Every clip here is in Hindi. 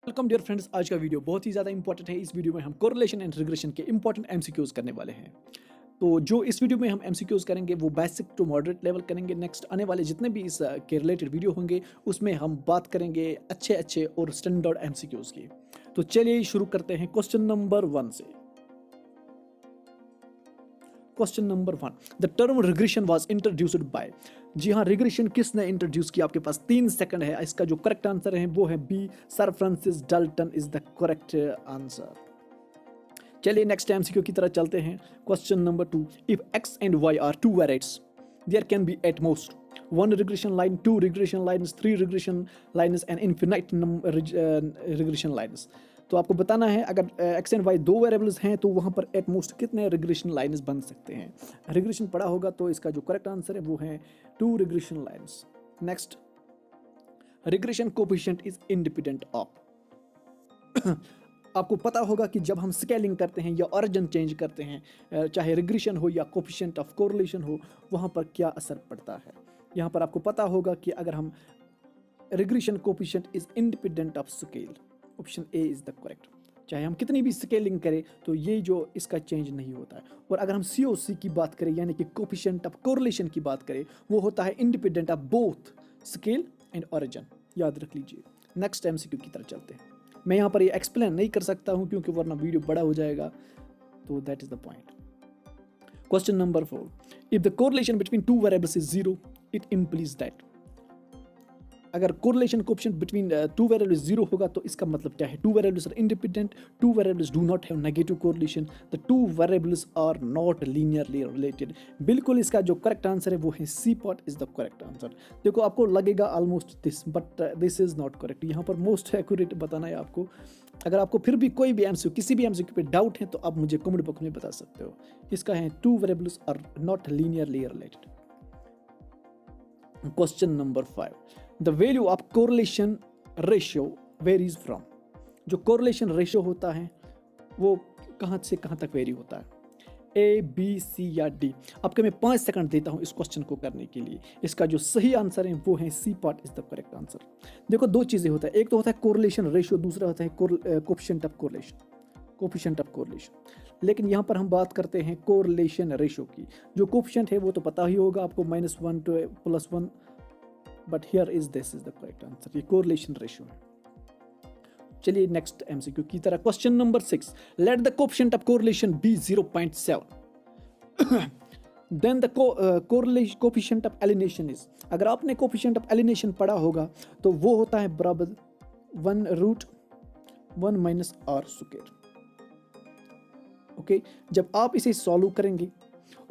Welcome dear friends. आज का वीडियो बहुत ही ज़्यादा इंपॉर्टेंट है। इस वीडियो में हम कोरिलेशन एंड रिग्रेशन के इंपॉर्टेंट एमसीक्यूज करने वाले हैं। तो जो इस वीडियो में हम एमसीक्यूज करेंगे वो बेसिक टू मॉडरेट लेवल करेंगे। नेक्स्ट आने वाले जितने भी इस के रिलेटेड वीडियो होंगे उसमें हम बात करेंगे अच्छे अच्छे और स्टैंडर्ड एमसीक्यूज की। तो चलिए शुरू करते हैं क्वेश्चन नंबर 1 से। Question number 1, the term regression was introduced by. जी हाँ, रिग्रेशन किसने इंट्रोड्यूस किया? आपके पास 3 सेकंड है। इसका जो करेक्ट आंसर है वो है B, sir Francis Dalton is the correct answer. चलिए नेक्स्ट एमसीक्यू की तरफ चलते हैं। Question number 2, if X and Y are two variates there can be at most 1 regression line, 2 regression lines, 3 regression lines and infinite regression lines। तो आपको बताना है अगर एक्स एंड वाई दो वेरिएबल्स हैं तो वहाँ पर एट मोस्ट कितने रिग्रेशन लाइन्स बन सकते हैं। रिग्रेशन पढ़ा होगा तो इसका जो करेक्ट आंसर है वो है 2 regression lines. Next, regression coefficient is independent of. आपको पता होगा कि जब हम स्केलिंग करते हैं या ऑरिजिन चेंज करते हैं, चाहे रिग्रेशन हो या कोफिशिएंट ऑफ कोरिलेशन हो, वहाँ पर क्या असर पड़ता है। यहाँ पर आपको पता होगा कि अगर हम regression coefficient is independent of scale, option A is the correct. चाहे हम कितनी भी स्केलिंग करें तो ये जो इसका चेंज नहीं होता है। और अगर हम COC की बात करें यानी कि कोफिशिएंट ऑफ कोरिलेशन की बात करें, वो होता है independent of both scale and origin. याद रख लीजिए। नेक्स्ट एमसीक्यू की तरफ चलते हैं। मैं यहाँ पर ये एक्सप्लेन नहीं कर सकता हूँ क्योंकि वरना वीडियो बड़ा हो जाएगा, तो that is the point. Question number 4, if the correlation between two variables is 0 it implies that. अगर correlation coefficient between two variables 0 होगा तो इसका मतलब क्या है? Two variables are independent, two variables do not have negative correlation, the two variables are not linearly related. बिल्कुल इसका जो करेक्ट आंसर है वो है C part is the correct answer. देखो आपको लगेगा almost this, but this is not correct. यहाँ पर मोस्ट एक्यूरेट बताना है आपको। अगर आपको फिर भी कोई भी एमसीक्यू किसी भी एमसीक्यू पे डाउट है तो आप मुझे कमेंट बॉक्स में बता सकते हो। इसका है two variables are not linearly related. Question number 5, the value of correlation ratio varies from. जो कोरिलेशन रेशियो होता है वो कहाँ से कहाँ तक वेरी होता है? A, B, C या D? आपको मैं 5 सेकंड देता हूँ इस क्वेश्चन को करने के लिए। इसका जो सही आंसर है वो है C part is the correct answer. देखो दो चीज़ें होता है, एक तो होता है कोरिलेशन रेशियो, दूसरा होता है coefficient of correlation, coefficient of correlation. लेकिन यहाँ पर हम बात करते हैं कोरिलेशन रेशियो की। जो कोफिशिएंट है वो तो पता ही होगा आपको, -1 to +1, but here is this is the correct answer. ये कोरिलेशन रेशियो है। चलिए नेक्स्ट एमसीक्यू की तरह। Question number 6, let the coefficient of correlation be 0.7 then the coefficient of alienation is. अगर आपने कोफिशिएंट ऑफ एलिनेशन पढ़ा होगा तो वो होता है बराबर 1√1 - r स्क्वायर। ओके, जब आप इसे सॉल्व करेंगे,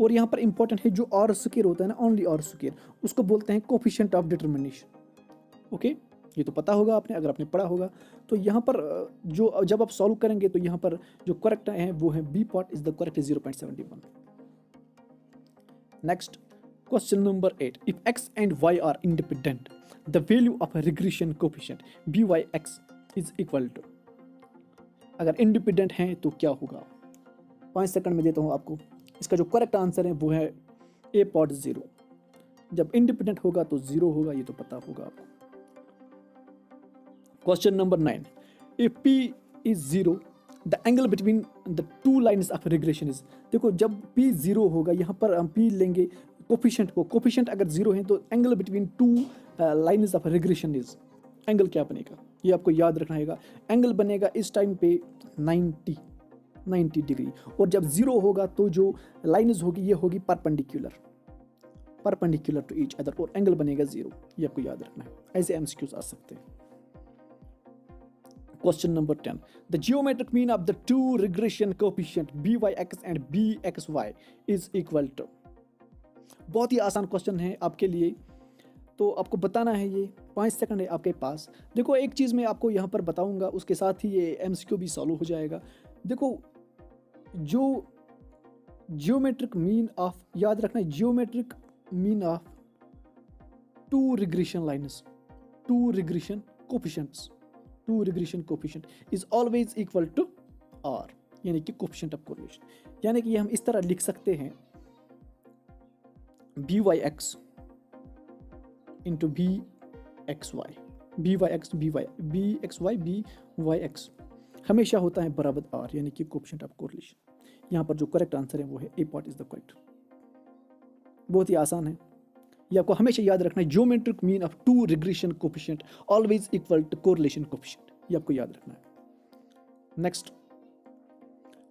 और यहाँ पर इंपॉर्टेंट है जो r स्क्वायर होता है ना, ओनली r स्क्वायर, उसको बोलते हैं कोफिशिएंट ऑफ डिटरमिनेशन। ओके, ये तो पता होगा आपने अगर आपने पढ़ा होगा। तो यहाँ पर जो जब आप सॉल्व करेंगे तो यहाँ पर जो करेक्ट है वो है B part is the correct 0.71। Next, question number 8, if x and y are independent the value of regression coefficient BYX is equal to. अगर इंडिपेंडेंट हैं तो क्या होगा? 5 सेकंड में देता हूँ आपको। इसका जो करेक्ट आंसर है वो है A पार्ट 0। जब इंडिपेंडेंट होगा तो 0 होगा, ये तो पता होगा आपको। Question number 9, if P is 0 the angle between the two lines of regression is. देखो जब P 0 होगा, यहाँ पर हम P लेंगे कोफिशिएंट को, कोफिशिएंट अगर 0 है तो angle between two lines of regression is, angle क्या बनेगा ये आपको याद रखना है। एंगल बनेगा इस टाइम पे 90 डिग्री, और जब 0 होगा तो जो लाइन्स होगी ये होगी परपेंडिकुलर टू ईच अदर, और एंगल बनेगा 0। ये आपको याद रखना है। ऐसे एमसीक्यूज आ सकते हैं। Question number 10, the geometric mean of the two regression coefficient BYX and BXY is equal to. बहुत ही आसान क्वेश्चन है आपके लिए, तो आपको बताना है। ये 5 सेकंड है आपके पास। देखो एक चीज़ मैं आपको यहाँ पर बताऊंगा, उसके साथ ही ये एमसीक्यू भी सॉल्व हो जाएगा। देखो जो जियोमेट्रिक मीन ऑफ, याद रखना है, geometric mean of two regression lines, two regression coefficient is always equal to R, यानी कि कोफिशिएंट ऑफ कोरिलेशन। यानी कि हम इस तरह लिख सकते हैं BYX into BXY, BYX BY, BXY B Y X हमेशा होता है बराबर आर, यानी कि कोफिशिएंट ऑफ कोरिलेशन। यहाँ पर जो करेक्ट आंसर है वो है A part is the correct. बहुत ही आसान है, ये आपको हमेशा याद रखना है। Geometric mean of two regression coefficient always equal to correlation coefficient, ये आपको याद रखना है। Next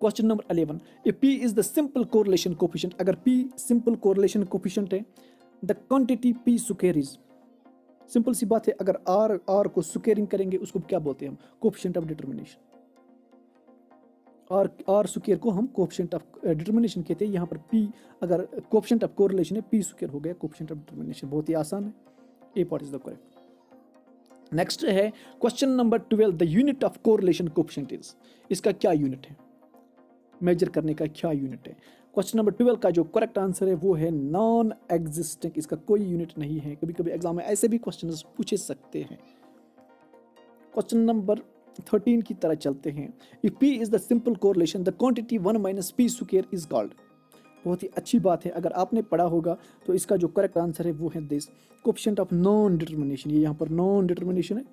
question number 11, if P is the simple correlation coefficient, अगर P simple correlation coefficient है, the quantity P square is, simple सी बात है, अगर R को स्क्वेयरिंग करेंगे उसको क्या बोलते हैं हम, coefficient of determination. R square को हम कोफिशिएंट ऑफ डिटर्मिनेशन कहते हैं। यहाँ पर P अगर कोफिशिएंट ऑफ कोरिलेशन है, P स्क्वेयर हो गया कोफिशिएंट ऑफ डिटर्मिनेशन। बहुत ही आसान है, A part is the correct. Next है question number 12, the unit of correlation coefficient is, इसका क्या यूनिट है, मेजर करने का क्या यूनिट है। क्वेश्चन नंबर 12 का जो करेक्ट आंसर है वो है नॉन एग्जिस्टिंग, इसका कोई यूनिट नहीं है। कभी कभी एग्जाम में ऐसे भी क्वेश्चंस पूछे सकते हैं। क्वेश्चन नंबर 13 की तरह चलते हैं, if P is the simple correlation the quantity 1 minus P square is called. बहुत ही अच्छी बात है, अगर आपने पढ़ा होगा तो इसका जो करेक्ट आंसर है वो है this coefficient of non determination. ये यहाँ पर नॉन डिटर्मिनेशन है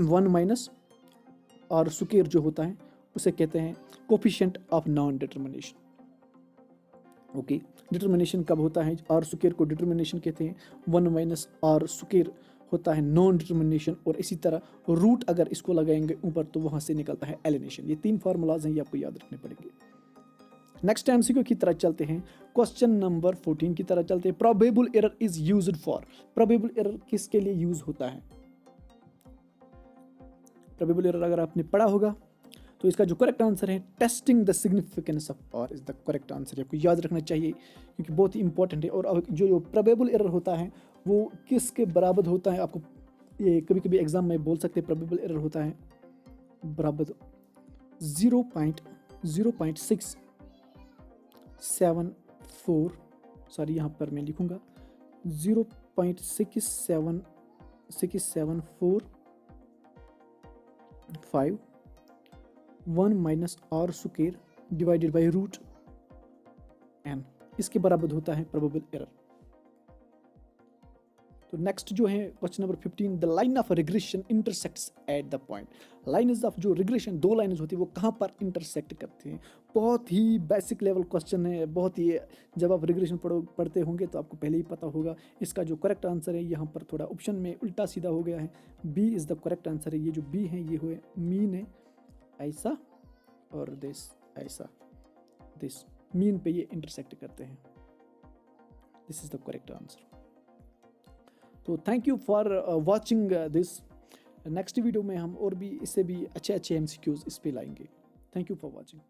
1 माइनस और स्क्वायर जो होता है उसे कहते हैं coefficient of non determination. Okay, determination कब होता है, आर स्क्वायर को डिटर्मिनेशन कहते हैं, 1 माइनस आर स्क्वायर होता है नॉन डिटर्मिनेशन, और इसी तरह रूट अगर इसको लगाएंगे ऊपर तो वहां से निकलता है एलिनेशन। ये 3 फार्मूलाज हैं, ये आपको याद रखने पड़ेंगे। नेक्स्ट एमसीक्यू की तरह चलते हैं, क्वेश्चन नंबर 14 की तरह चलते हैं, probable error is used for. Probable error किसके लिए यूज होता है, प्रोबेबल एरर अगर आपने पढ़ा होगा तो इसका जो करेक्ट आंसर है testing the significance of R is the correct answer. आपको याद रखना चाहिए क्योंकि बहुत ही इंपॉर्टेंट है। और जो प्रोबेबल एरर होता है वो किसके बराबर होता है, आपको ये कभी कभी एग्जाम में बोल सकते हैं प्रोबेबल एरर होता है बराबर 0.674, सॉरी यहाँ पर मैं लिखूंगा 0.674 1 minus R square divided by root N, इसके बराबर होता है प्रोबेबल एरर। तो नेक्स्ट जो है question number 15, the line of regression intersects at the point. Lines of जो रिग्रेशन, दो लाइन्स होती है वो कहाँ पर इंटरसेक्ट करते हैं। बहुत ही बेसिक लेवल क्वेश्चन है, बहुत ही, जब आप रिग्रेशन पढ़ते होंगे तो आपको पहले ही पता होगा। इसका जो करेक्ट आंसर है यहाँ पर थोड़ा ऑप्शन में उल्टा सीधा हो गया है, B is the correct answer है। ये जो बी है ये हुए मीन है ऐसा और दिस ऐसा, दिस मीन पे ये इंटरसेक्ट करते हैं। This is the correct answer. तो thank you for watching this. Next video में हम और भी इससे भी अच्छे एमसीक्यूज इस पे लाएंगे। Thank you for watching.